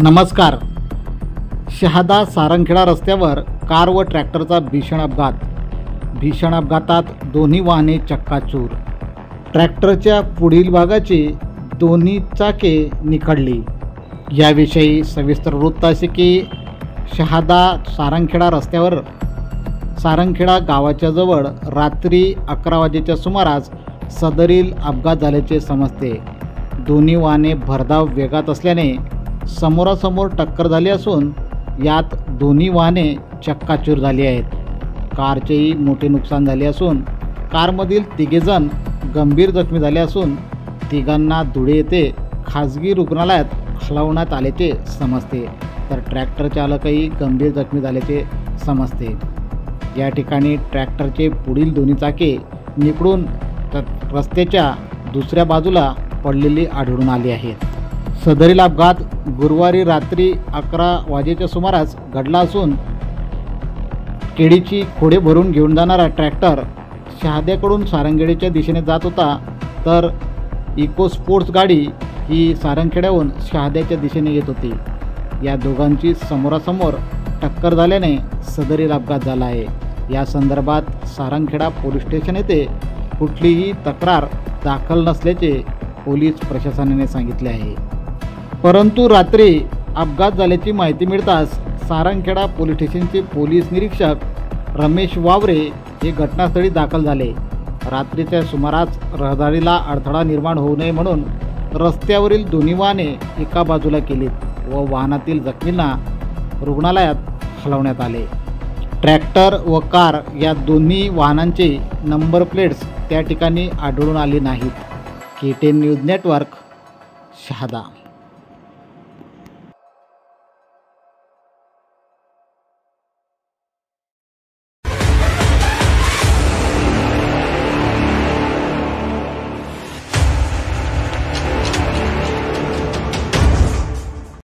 नमस्कार. शहादा सारंगखेडा रस्त्यावर कार व ट्रॅक्टरचा भीषण अपघातात दोन्ही वाहने चक्काचूर. ट्रॅक्टरच्या पुढील भागाची दोन्ही चाके निखडली. याविषयी सविस्तर वृत्त असे की शहादा सारंगखेडा रस्त्यावर सारंगखेडा गावाच्या जवळ रात्री 11 वाजेच्या सुमारास सदरील अपघात झाल्याचे समजते. दोन्ही वाहने भरधाव वेगात असल्याने समोरासमोर टक्कर झाली असून यात दोन्ही वाहने चक्काचूर झाली आहेत. कारचेही मोठे नुकसान झाले असून कारमधील तिघेजण गंभीर जखमी झाले असून तिघांना धुळे येथे खाजगी रुग्णालयात हलवण्यात आल्याचे समजते, तर ट्रॅक्टर चालकही गंभीर जखमी झाल्याचे समजते. या ठिकाणी ट्रॅक्टरचे पुढील दोन्ही चाके निखडून रस्त्याच्या दुसऱ्या बाजूला पडलेली आढळून आली आहेत. सदरील अपघात गुरुवारी रात्री 11 वाजेच्या सुमारास घडला असून केळीची खोडे भरून घेऊन जाणारा ट्रॅक्टर शहाद्याकडून सारंगखेड्याच्या दिशेने जात होता, तर इको स्पोर्ट्स गाडी ही सारंगखेड्याहून शहाद्याच्या दिशेने येत होती. या दोघांची समोरासमोर टक्कर झाल्याने सदरील अपघात झाला आहे. या संदर्भात सारंगखेडा पोलीस स्टेशन येथे कुठलीही तक्रार दाखल नसल्याचे पोलीस प्रशासनाने सांगितले आहे. परंतु रात्री अपघात झाल्याची माहिती मिळताच सारंगखेडा पोलीस स्टेशनचे पोलीस निरीक्षक रमेश वावरे हे घटनास्थळी दाखल झाले. रात्रीच्या सुमारास रहदारीला अडथळा निर्माण होऊ नये म्हणून रस्त्यावरील दोन्ही वाहने एका बाजूला केलीत व वाहनातील जखमींना रुग्णालयात हलवण्यात आले. ट्रॅक्टर व कार या दोन्ही वाहनांचे नंबर प्लेट्स त्या ठिकाणी आढळून आली नाहीत. KTN news network, Shahada.